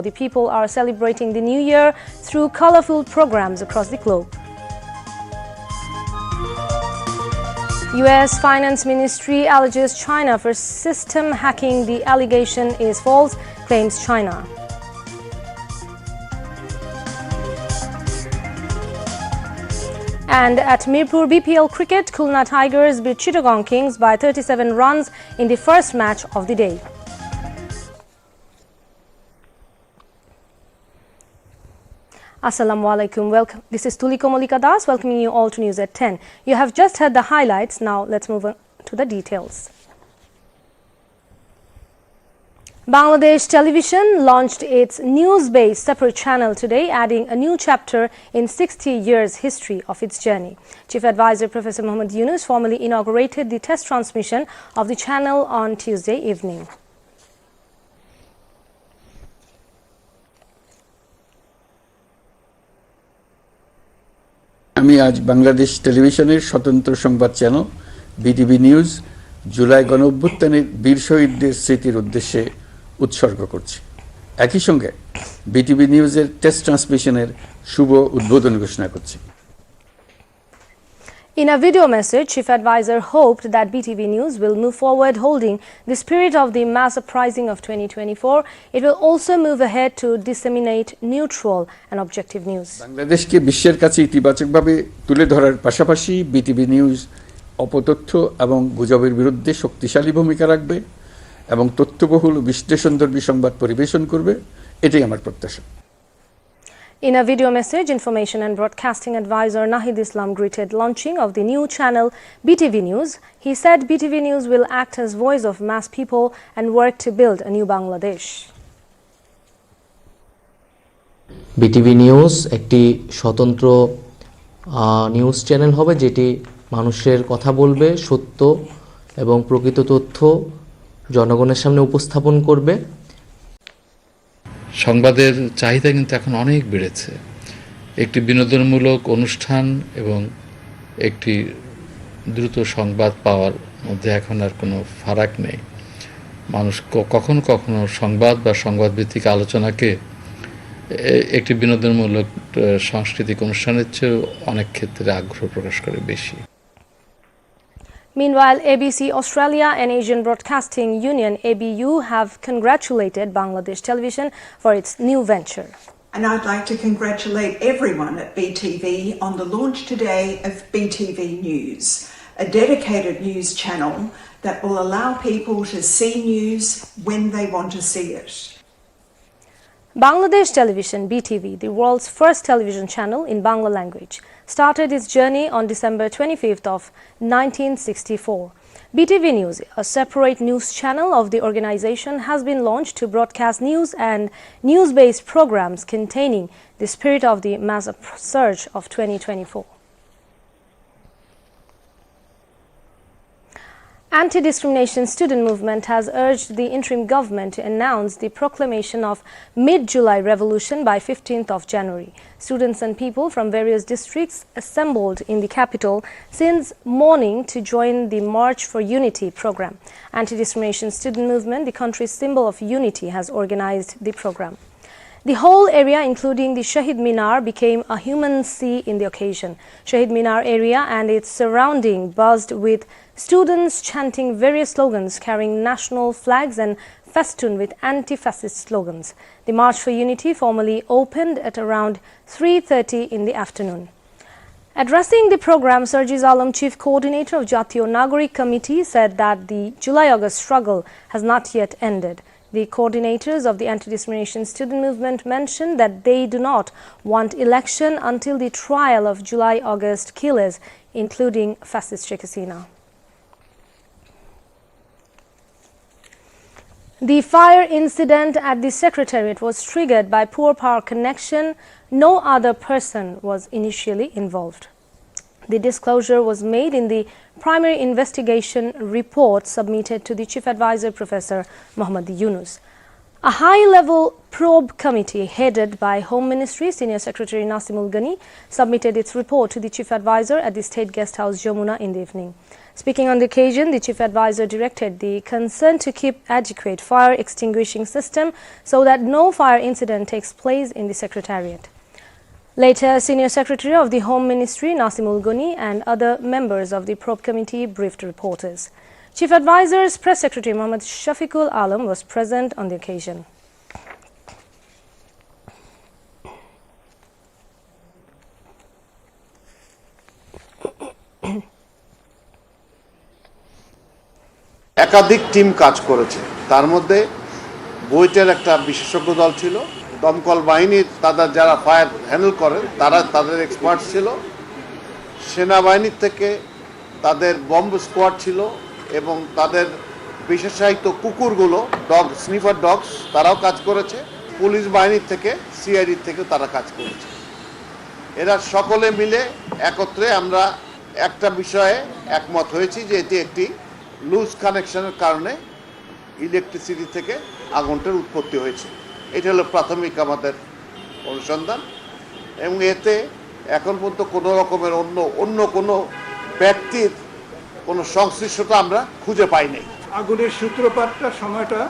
The people are celebrating the new year through colorful programs across the globe. US Finance Ministry alleges China for system hacking. The allegation is false, claims China. And at Mirpur BPL cricket, Khulna Tigers beat Chittagong Kings by 37 runs in the first match of the day. Assalamu alaikum. Welcome. This is Tuliko Malika Das welcoming you all to News at 10. You have just heard the highlights. Now let's move on to the details. Bangladesh Television launched its news-based separate channel today, adding a new chapter in 60 years history of its journey. Chief Advisor Professor Muhammad Yunus formally inaugurated the test transmission of the channel on Tuesday evening. আমি আজ বাংলাদেশ টেলিভিশনের স্বতন্ত্র সংবাদ channel BTV news July গণঅভ্যুত্থানের বীর শহীদদের স্মৃতির উদ্দেশ্যে উৎসর্গ করছি। একই সঙ্গে BTV নিউজের টেস্ট ট্রান্সমিশনের শুভ উদ্বোধন ঘোষণা করছি। In a video message, Chief Advisor hoped that BTV News will move forward holding the spirit of the mass uprising of 2024. It will also move ahead to disseminate neutral and objective news. বাংলাদেশকে বিশ্বের কাছে ইতিবাচকভাবে তুলে ধরার পাশাপাশি BTV news অপতথ্য এবং গুজবের বিরুদ্ধে শক্তিশালী ভূমিকা রাখবে এবং তথ্যবহুল বিশ্লেষণধর্মী সংবাদ পরিবেশন করবে, এটাই আমার প্রত্যাশা। In a video message, Information and Broadcasting Advisor Nahid Islam greeted launching of the new channel BTV News. He said BTV News will act as voice of mass people and work to build a new Bangladesh. BTV News একটি স্বতন্ত্র news channel হবে যেটি মানুষের কথা বলবে, সত্য এবং প্রকৃত তথ্য জনগণের সামনে উপস্থাপন করবে। সংবাদের চাহিদা কিন্তু এখন অনেক বেড়েছে। একটি বিনোদনমূলক অনুষ্ঠান এবং একটি দ্রুত সংবাদ পাওয়ার মধ্যে এখন আর কোনো ফারাক নেই। মানুষ কখনো কখনো সংবাদ বা সংবাদভিত্তিক আলোচনাকে একটি বিনোদনমূলক সাংস্কৃতিক অনুষ্ঠানের চেয়ে অনেক ক্ষেত্রে আগ্রহ প্রকাশ করে বেশি। Meanwhile, ABC Australia and Asian Broadcasting Union ABU have congratulated Bangladesh Television for its new venture. And I'd like to congratulate everyone at BTV on the launch today of BTV News, a dedicated news channel that will allow people to see news when they want to see it. Bangladesh Television BTV, the world's first television channel in Bangla language, started its journey on December 25th of 1964. BTV News, a separate news channel of the organization, has been launched to broadcast news and news-based programs containing the spirit of the mass surge of 2024. Anti-discrimination student movement has urged the interim government to announce the proclamation of mid-July revolution by 15th of January. Students and people from various districts assembled in the capital since morning to join the March for Unity program. Anti-discrimination student movement, the country's symbol of unity, has organized the program. The whole area, including the Shahid Minar, became a human sea in the occasion. Shahid Minar area and its surrounding buzzed with students chanting various slogans, carrying national flags and festooned with anti-fascist slogans. The March for Unity formally opened at around 3:30 in the afternoon. Addressing the program, Sarjiz Alam, chief coordinator of Jatiyo Nagorik Committee, said that the July-August struggle has not yet ended. The coordinators of the anti-discrimination student movement mentioned that they do not want election until the trial of July-August killers, including fascist Sheikh Hasina. The fire incident at the Secretariat was triggered by poor power connection. No other person was initially involved. The disclosure was made in the primary investigation report submitted to the Chief Advisor Professor Muhammad Yunus. A high-level probe committee headed by Home Ministry Senior Secretary Nasimul Ghani submitted its report to the Chief Advisor at the State Guest House Jamuna in the evening. Speaking on the occasion, the Chief Advisor directed the concern to keep adequate fire extinguishing system so that no fire incident takes place in the Secretariat. Later, Senior Secretary of the Home Ministry, Nasimul Goni, and other members of the probe committee briefed reporters. Chief Advisor's Press Secretary Mohammad Shafiqul Alam was present on the occasion. একাধিক team কাজ করেছে, তার মধ্যে বুয়েটের একটা বিশেষজ্ঞ দল ছিল, দমকল বাহিনীর তাদের যারা ফায়ার হ্যান্ডেল করেন তারা তাদের এক্সপার্ট ছিল, সেনাবাহিনীর থেকে তাদের বম্ব স্কোয়াড ছিল এবং তাদের বিশেষায়িত কুকুরগুলো ডগ স্নিফার ডগস তারাও কাজ করেছে, পুলিশ বাহিনীর থেকে সিআইডির থেকে তারা কাজ করেছে। এরা সকলে মিলে একত্রে আমরা একটা বিষয়ে একমত হয়েছি যে এটি একটি লুজ কানেকশনের কারণে ইলেকট্রিসিটি থেকে আগুনটার উৎপত্তি হয়েছে। এটা হলো প্রাথমিক আমাদের অনুসন্ধান এবং এতে এখন পর্যন্ত কোনো রকমের অন্য কোনো ব্যক্তির কোনো সংশ্লিষ্টতা আমরা খুঁজে পাই নাই। আগুনের সূত্রপাতটা সময়টা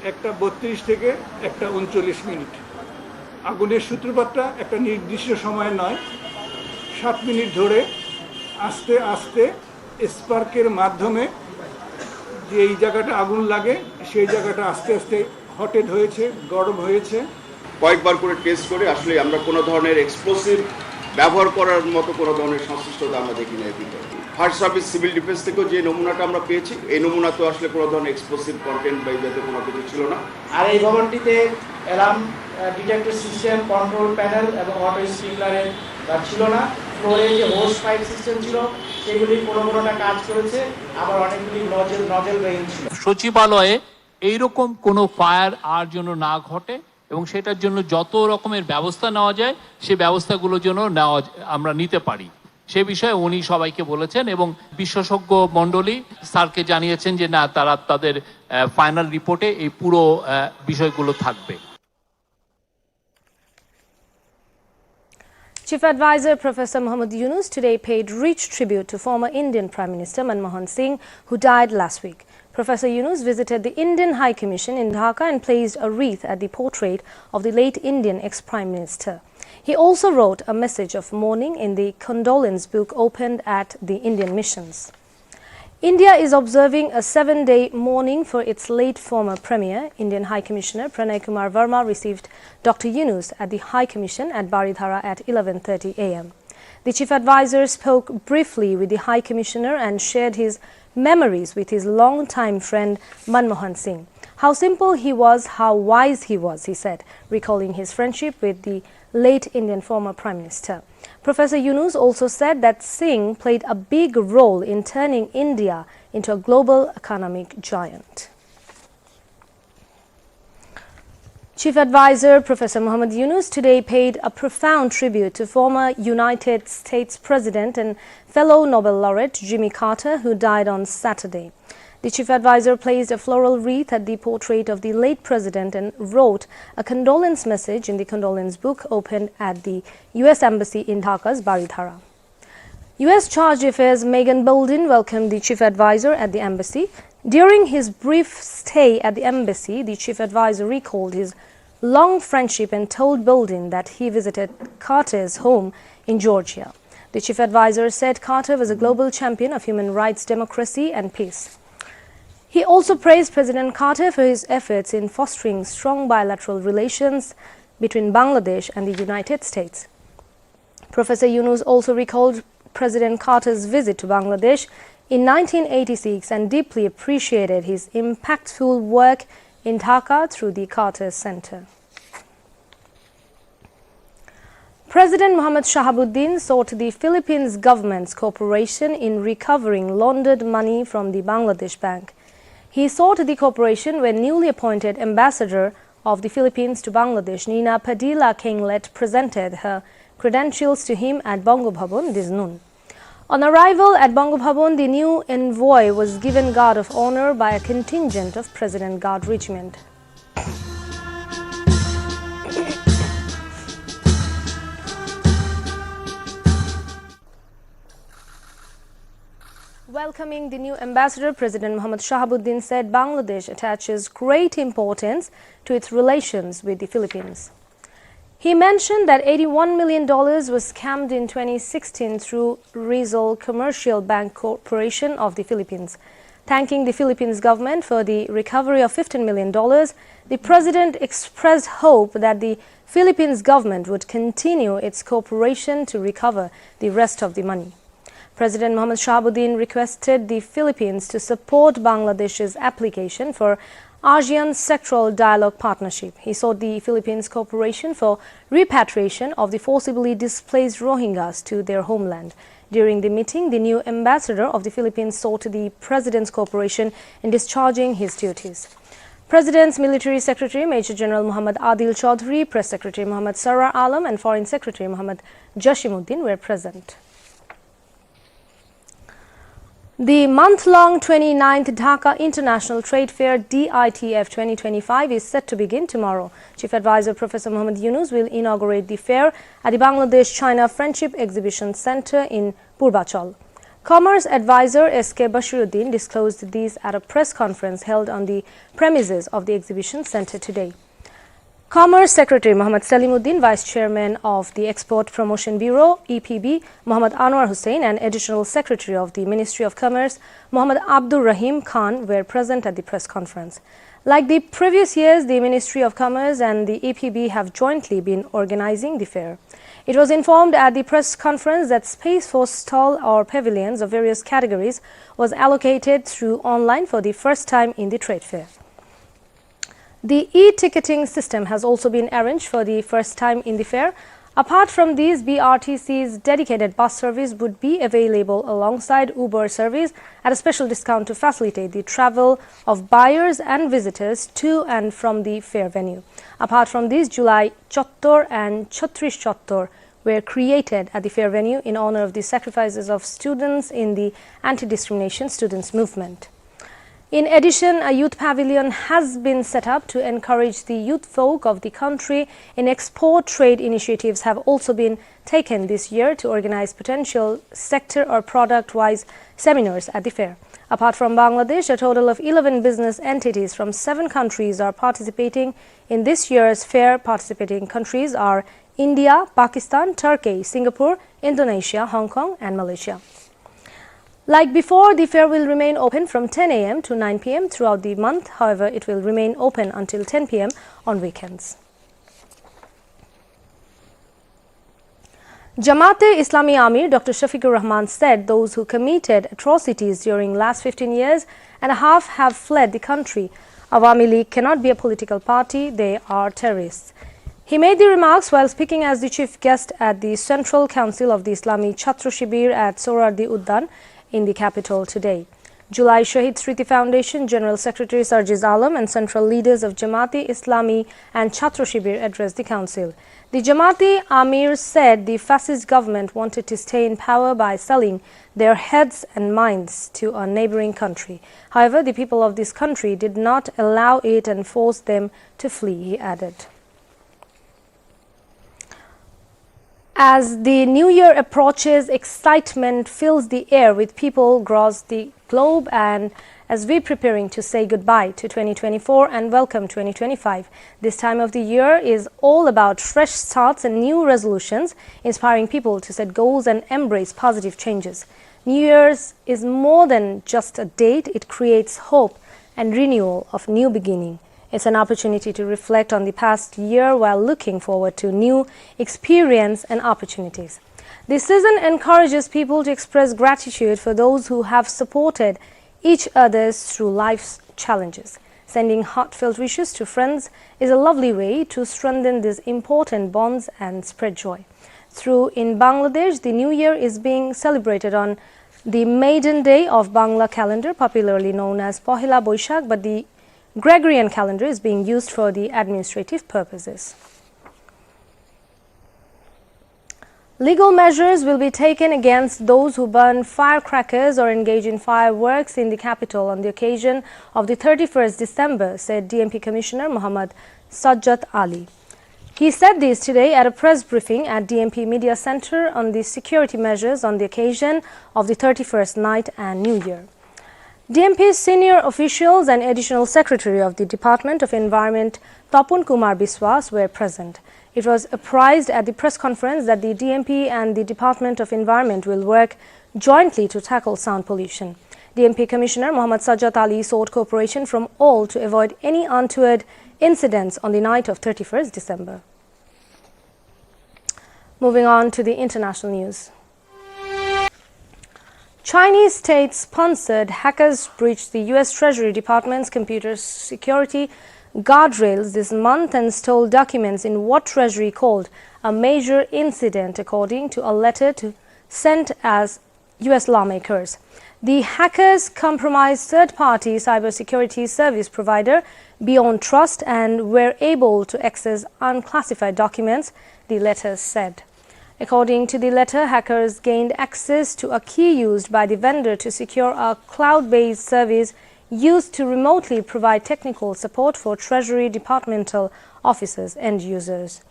1:32 থেকে 1:39 মিনিট। আগুনের সূত্রপাতটা একটা নির্দিষ্ট সময় নয়, 7 মিনিট ধরে আস্তে আস্তে স্পার্কের মাধ্যমে যে এই জায়গাটা আগুন লাগে সেই জায়গাটা আস্তে আস্তে হটেড হয়েছে, গরম হয়েছে। কয়েকবার করে টেস্ট করে আসলে আমরা কোনো ধরনের এক্সপ্লোসিভ ব্যবহার করার মতো কোনো ধরনের সংশ্লিষ্টতা আমরা দেখি না। ফায়ার সার্ভিস, সিভিল ডিফেন্স থেকেও যে নমুনাটা আমরা পেয়েছি এই নমুনা তো আসলে কোনো ধরনের এক্সপ্লোসিভ কন্টেন্ট বা যাতে কোনো কিছু ছিল না। আর এই ভবনটিতে alarm detector system, control panel এবং অটো স্প্রিংলারের ছিল না। ফ্লোরে যে হোস পাইপ সিস্টেম ছিল সেগুলি কোনোটা কাজ করেছে, আবার অনেকগুলি নজেল রেইন ছিল। সচিবালয়ে এইরকম কোনো ফায়ার আর যেন না ঘটে এবং সেটার জন্য যত রকমের ব্যবস্থা নেওয়া যায় সে ব্যবস্থাগুলো যেন আমরা নিতে পারি সে বিষয়ে উনি সবাইকে বলেছেন এবং বিশেষজ্ঞ মণ্ডলী স্যারকে জানিয়েছেন যে না, তারা তাদের ফাইনাল রিপোর্টে এই পুরো বিষয়গুলো থাকবে। Chief Advisor Professor Muhammad Yunus today paid rich tribute to former Indian Prime Minister Manmohan Singh, who died last week. Professor Yunus visited the Indian High Commission in Dhaka and placed a wreath at the portrait of the late Indian ex-Prime Minister. He also wrote a message of mourning in the condolence book opened at the Indian missions. India is observing a 7-day mourning for its late former Premier. Indian High Commissioner Pranay Kumar Verma received Dr. Yunus at the High Commission at Baridhara at 11:30 a.m. The Chief Advisor spoke briefly with the High Commissioner and shared his memories with his long-time friend Manmohan Singh. How simple he was, how wise he was, he said, recalling his friendship with the late Indian former Prime Minister. Professor Yunus also said that Singh played a big role in turning India into a global economic giant. Chief Advisor Professor Muhammad Yunus today paid a profound tribute to former United States President and fellow Nobel laureate Jimmy Carter, who died on Saturday. The Chief Advisor placed a floral wreath at the portrait of the late President and wrote a condolence message in the condolence book opened at the U.S. Embassy in Dhaka's Baridhara. U.S. Charge d'Affaires Megan Bolden welcomed the Chief Advisor at the embassy. During his brief stay at the embassy, the Chief Advisor recalled his long friendship and told Bolden that he visited Carter's home in Georgia. The Chief Advisor said Carter was a global champion of human rights, democracy and peace. He also praised President Carter for his efforts in fostering strong bilateral relations between Bangladesh and the United States. Professor Yunus also recalled President Carter's visit to Bangladesh in 1986 and deeply appreciated his impactful work in Dhaka through the Carter Center. President Mohammad Shahabuddin sought the Philippines government's cooperation in recovering laundered money from the Bangladesh Bank. He sought the cooperation when newly appointed ambassador of the Philippines to Bangladesh, Nina Padilla Kinglet, presented her credentials to him at Bongo Bhavan this noon. On arrival at Bongo Bhavan, the new envoy was given Guard of Honor by a contingent of President Guard Regiment. Welcoming the new ambassador, President Mohammad Shahabuddin said Bangladesh attaches great importance to its relations with the Philippines. He mentioned that $81 million was scammed in 2016 through Rizal Commercial Bank Corporation of the Philippines. Thanking the Philippines government for the recovery of $15 million, the president expressed hope that the Philippines government would continue its cooperation to recover the rest of the money. President Mohammad Shahabuddin requested the Philippines to support Bangladesh's application for ASEAN Sectoral Dialogue Partnership. He sought the Philippines' cooperation for repatriation of the forcibly displaced Rohingyas to their homeland. During the meeting, the new ambassador of the Philippines sought the president's cooperation in discharging his duties. President's Military Secretary Major General Muhammad Adil Chaudhry, Press Secretary Muhammad Sarwar Alam and Foreign Secretary Muhammad Jashimuddin were present. The month-long 29th Dhaka International Trade Fair DITF 2025 is set to begin tomorrow. Chief Advisor Professor Muhammad Yunus will inaugurate the fair at the Bangladesh-China Friendship Exhibition Center in Purbachal. Commerce Advisor S.K. Bashiruddin disclosed these at a press conference held on the premises of the exhibition center today. Commerce Secretary Muhammad Salimuddin, Vice Chairman of the Export Promotion Bureau, EPB, Muhammad Anwar Hussain, and Additional Secretary of the Ministry of Commerce, Muhammad Abdur Rahim Khan, were present at the press conference. Like the previous years, the Ministry of Commerce and the EPB have jointly been organizing the fair. It was informed at the press conference that space for stall or pavilions of various categories was allocated through online for the first time in the trade fair. The e-ticketing system has also been arranged for the first time in the fair. Apart from these, BRTC's dedicated bus service would be available alongside Uber service at a special discount to facilitate the travel of buyers and visitors to and from the fair venue. Apart from these, July Chottor and Chhatrish Chottor were created at the fair venue in honor of the sacrifices of students in the anti-discrimination students movement. In addition, a youth pavilion has been set up to encourage the youth folk of the country in export trade. Initiatives have also been taken this year to organize potential sector or product-wise seminars at the fair. Apart from Bangladesh, a total of 11 business entities from 7 countries are participating in this year's fair. Participating countries are India, Pakistan, Turkey, Singapore, Indonesia, Hong Kong and Malaysia. Like before, the fair will remain open from 10 a.m. to 9 p.m. throughout the month. However, it will remain open until 10 p.m. on weekends. Jamaat-e-Islami Amir Dr. Shafiqur Rahman said those who committed atrocities during last 15 years and a half have fled the country. Awami League cannot be a political party, they are terrorists. He made the remarks while speaking as the chief guest at the Central Council of the Islami Chhatra Shibir at Sohrabdi Uddan in the capital today. July Shahid Sriti Foundation General Secretary Sarjiz Alam and central leaders of Jamaat-e-Islami and Chhatra Shibir addressed the council. The Jamaat-e Amir said the fascist government wanted to stay in power by selling their heads and minds to a neighboring country. However, the people of this country did not allow it and forced them to flee, he added. As the new year approaches, excitement fills the air with people across the globe, and as we're preparing to say goodbye to 2024 and welcome 2025. This time of the year is all about fresh starts and new resolutions, inspiring people to set goals and embrace positive changes. New Year's is more than just a date, it creates hope and renewal of new beginning. It's an opportunity to reflect on the past year while looking forward to new experience and opportunities. This season encourages people to express gratitude for those who have supported each other through life's challenges. Sending heartfelt wishes to friends is a lovely way to strengthen these important bonds and spread joy. In Bangladesh, the New Year is being celebrated on the maiden day of Bangla calendar, popularly known as Pohila Boishakh, but the Gregorian calendar is being used for the administrative purposes. Legal measures will be taken against those who burn firecrackers or engage in fireworks in the capital on the occasion of the 31st December, said DMP Commissioner Muhammad Sajjad Ali. He said this today at a press briefing at DMP Media Center on the security measures on the occasion of the 31st night and New Year. DMP's senior officials and additional secretary of the Department of Environment, Tapun Kumar Biswas, were present. It was apprised at the press conference that the DMP and the Department of Environment will work jointly to tackle sound pollution. DMP Commissioner Mohammad Sajjad Ali sought cooperation from all to avoid any untoward incidents on the night of 31st December. Moving on to the international news. Chinese state-sponsored hackers breached the U.S. Treasury Department's computer security guardrails this month and stole documents in what Treasury called a major incident, according to a letter sent as U.S. lawmakers. The hackers compromised third-party cybersecurity service provider Beyond Trust and were able to access unclassified documents, the letter said. According to the letter, hackers gained access to a key used by the vendor to secure a cloud-based service used to remotely provide technical support for Treasury departmental officers and users.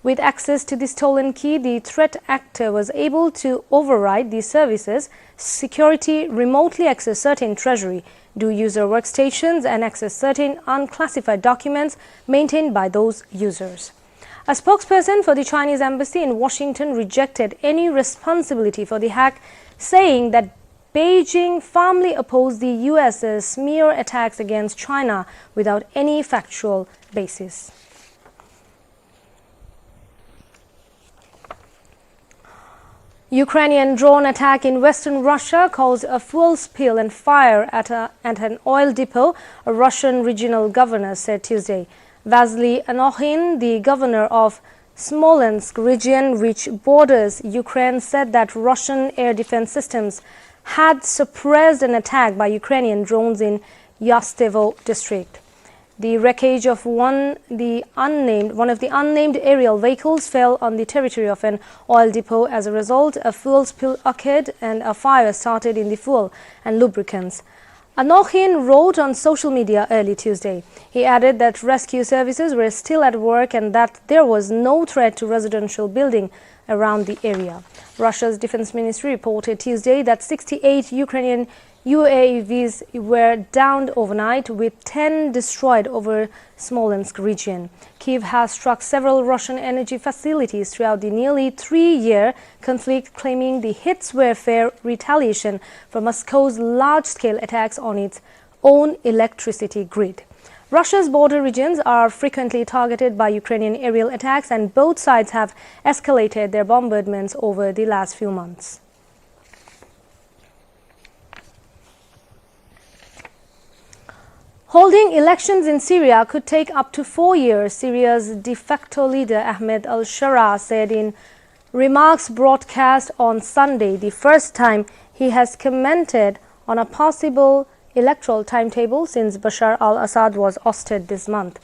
With access to the stolen key, the threat actor was able to override the service's security, remotely access certain Treasury, do user workstations, and access certain unclassified documents maintained by those users. A spokesperson for the Chinese embassy in Washington rejected any responsibility for the hack, saying that Beijing firmly opposed the U.S.'s smear attacks against China without any factual basis. Ukrainian drone attack in western Russia caused a fuel spill and fire at an oil depot, a Russian regional governor said Tuesday. Vasily Anokhin, the governor of Smolensk region, which borders Ukraine, said that Russian air defense systems had suppressed an attack by Ukrainian drones in Yastevo district. The wreckage of one of the unnamed aerial vehicles fell on the territory of an oil depot. As a result, a fuel spill occurred and a fire started in the fuel and lubricants. Anokhin wrote on social media early Tuesday. He added that rescue services were still at work and that there was no threat to residential building around the area. Russia's defense ministry reported Tuesday that 68 Ukrainian UAVs were downed overnight, with 10 destroyed over Smolensk region. Kyiv has struck several Russian energy facilities throughout the nearly 3-year conflict, claiming the hits were fair retaliation for Moscow's large-scale attacks on its own electricity grid. Russia's border regions are frequently targeted by Ukrainian aerial attacks, and both sides have escalated their bombardments over the last few months. Holding elections in Syria could take up to 4 years, Syria's de facto leader Ahmed al-Shara said in remarks broadcast on Sunday, the first time he has commented on a possible electoral timetable since Bashar al-Assad was ousted this month.